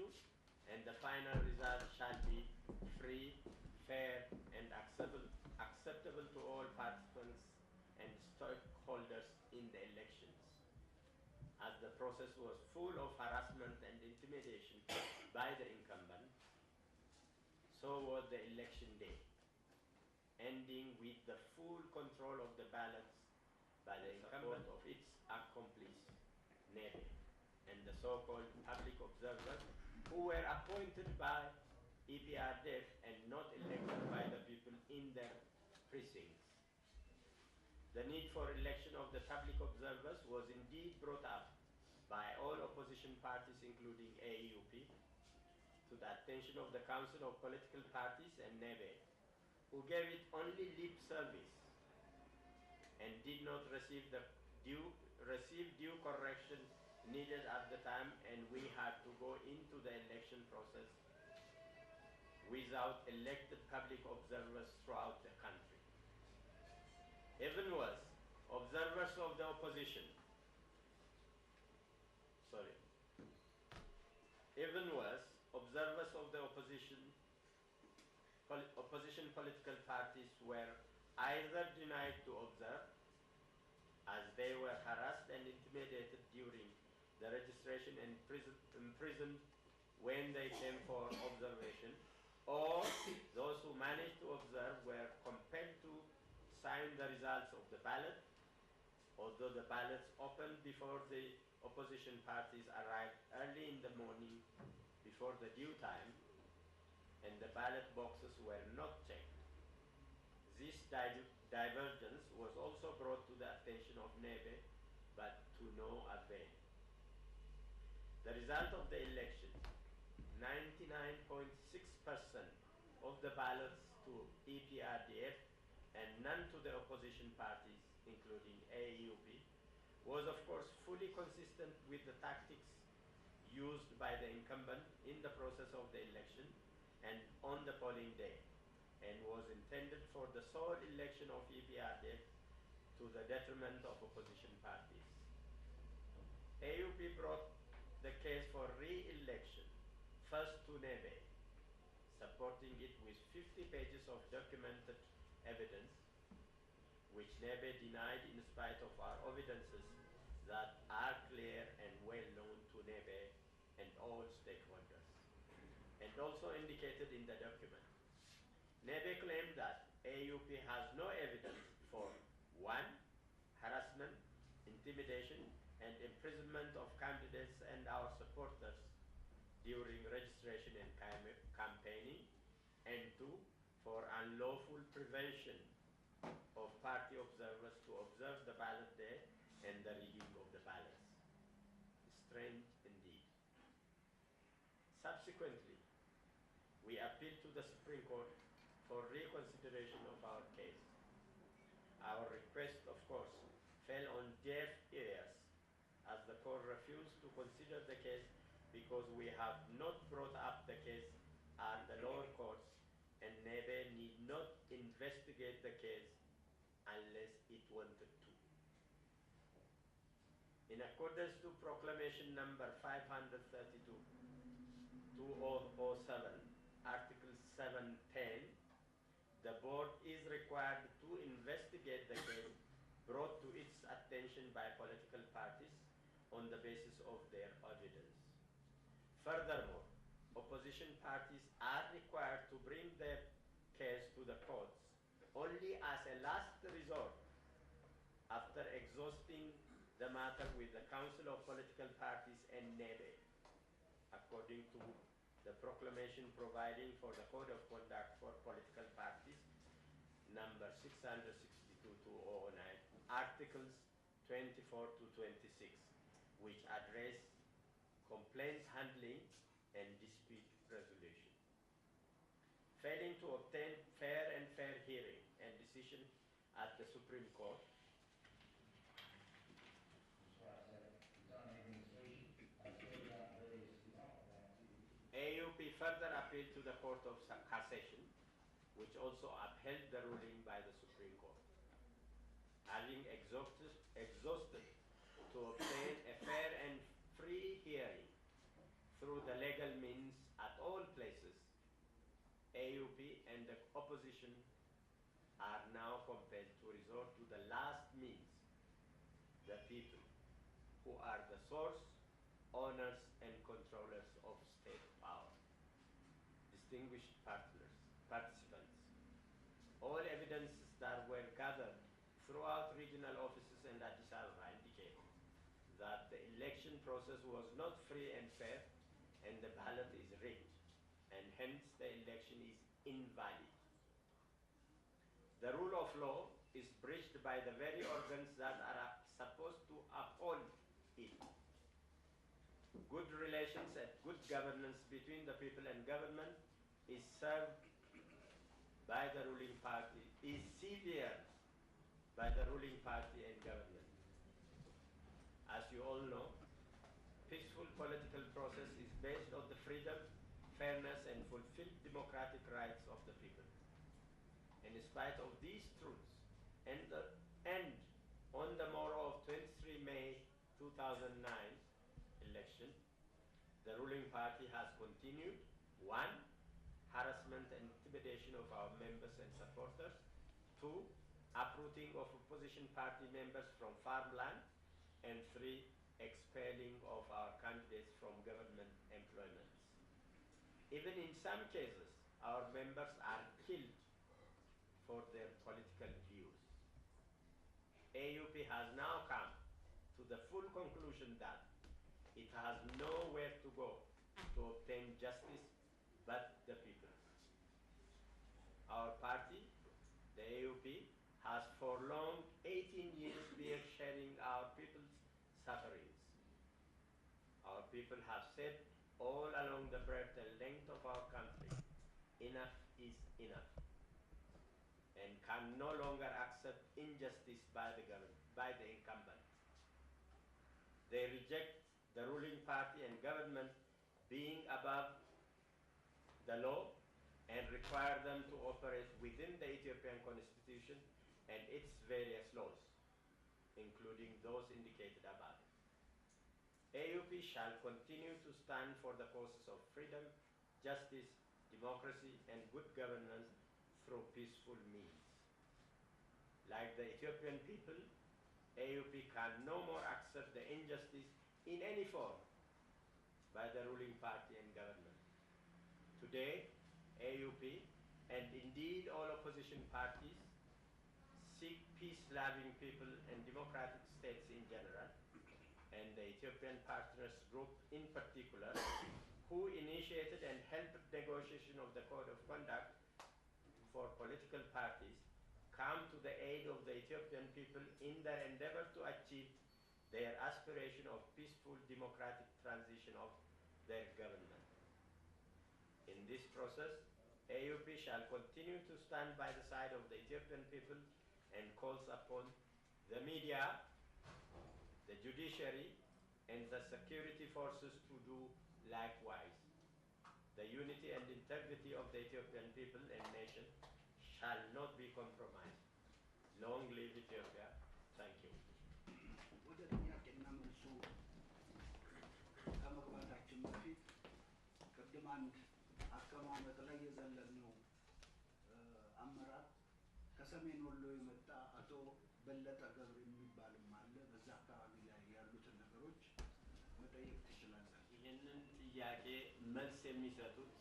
issue, and the final result shall be free, fair, and acceptable to all participants and stakeholders in the elections. As the process was full of harassment and intimidation by the incumbent, so was the election day, ending with the full control of the ballots by the incumbent of its accomplice, NEBE, and the so-called public observers who were appointed by EPRDF and not elected by the people in their precincts. The need for election of the public observers was indeed brought up by all opposition parties, including AEUP, to the attention of the Council of Political Parties and NEBE, who gave it only lip service and did not receive due correction needed at the time, and we had to go into the election process without elected public observers throughout the country. Even worse, observers of the opposition, opposition political parties were either denied to observe, as they were harassed and intimidated during the registration and imprisoned when they came for observation, or those who managed to observe were compelled to sign the results of the ballot, although the ballots opened before the opposition parties arrived early in the morning before the due time, and the ballot boxes were not checked. This divergence was also brought to the attention of NEBE, but to no avail. The result of the election, 99.6% of the ballots to EPRDF and none to the opposition parties, including AEUP, was of course fully consistent with the tactics used by the incumbent in the process of the election and on the polling day, and was intended for the sole election of EPRDF to the detriment of opposition parties. AEUP brought the case for re-election first to NEBE, supporting it with 50 pages of documented evidence, which NEBE denied in spite of our evidences that are clear and well known to NEBE and all stakeholders, and also indicated in the document. NEBE claimed that AEUP has no evidence for 1. Harassment, intimidation, and imprisonment of candidates and our supporters during registration and campaigning, and 2. For unlawful prevention of party observers to observe the ballot day and the reading of the ballots. Strange indeed. Subsequently, we appealed to the Supreme Court for reconsideration of our case. Our request, of course, fell on deaf ears, as the court refused to consider the case because we have not brought up the case at the lower courts, and NEBE need not investigate the case unless it wanted to. In accordance to Proclamation number 532, 2007, Article 710, the board is required to investigate the case brought to its attention by political parties on the basis of their evidence. Furthermore, opposition parties are required to bring their case to the courts only as a last resort after exhausting the matter with the Council of Political Parties and NEBE, according to the proclamation providing for the Code of Conduct for Political Parties, number 662/2009, Articles 24 to 26, which address complaints handling and dispute resolution. Failing to obtain fair hearing and decision at the Supreme Court, AEUP further appealed to the Court of Cassation, which also upheld the ruling by the Supreme Court. Having exhausted to obtain a fair and free hearing through the legal means at all places, AUP and the opposition are now compelled to resort to the last means, the people, who are the source, owners, and controllers of state power. Distinguished participants, all evidences that were gathered throughout regional offices and Addis Ababa indicate that the election process was not free and fair, and the ballot is rigged, and hence the election is invalid. The rule of law is breached by the very organs that are supposed to uphold it. Good relations and good governance between the people and government is served by the ruling party, is severed by the ruling party and government. As you all know, peaceful political process is based on the freedom, fairness, and fulfilled democratic rights of the people. And in spite of these truths, and on the morrow of 23 May 2009 election, the ruling party has continued, 1, harassment and intimidation of our members and supporters, 2, uprooting of opposition party members from farmland, and 3, expelling of our candidates from government employments. Even in some cases, our members are killed for their political views. AUP has now come to the full conclusion that it has nowhere to go to obtain justice but the people. Our party, the AUP, has for long 18 years been sharing our people's sufferings. Our people have said all along the breadth and length of our country, enough is enough, and can no longer accept injustice by the incumbent. They reject the ruling party and government being above the law and require them to operate within the Ethiopian constitution and its various laws, including those indicated above. AUP shall continue to stand for the causes of freedom, justice, democracy, and good governance through peaceful means. Like the Ethiopian people, AUP can no more accept the injustice in any form by the ruling party and government. Today, AUP, and indeed all opposition parties, seek peace-loving people and democratic states in general, and the Ethiopian Partners Group in particular, who initiated and helped negotiation of the Code of Conduct for political parties, come to the aid of the Ethiopian people in their endeavor to achieve their aspiration of peaceful democratic transition of their government. In this process, AUP shall continue to stand by the side of the Ethiopian people and calls upon the media, the judiciary, and the security forces to do likewise. The unity and integrity of the Ethiopian people and nation shall not be compromised. Long live Ethiopia. Thank you. ከሰሜን ወሎ የመጣ አቶ በለጠ ገብረ የሚባልም አለ። በዛ አካባቢ ላይ ያሉትን ነገሮች መጠየቅ ትችላላችሁ። ይህንን ጥያቄ መልስ የሚሰጡት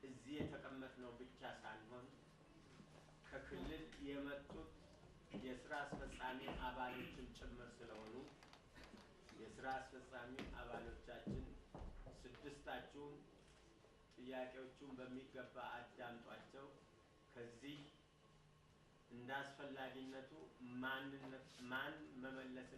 እዚህ የተቀመጥነው ብቻ ሳይሆን ከክልል የመጡት የስራ አስፈጻሚ አባሎችን ጭምር ስለሆኑ የስራ አስፈጻሚ አባሎቻችን ስድስታችሁም ጥያቄዎቹን በሚገባ አዳምጧቸው። ከዚህ እንዳስፈላጊነቱ ማን መመለስ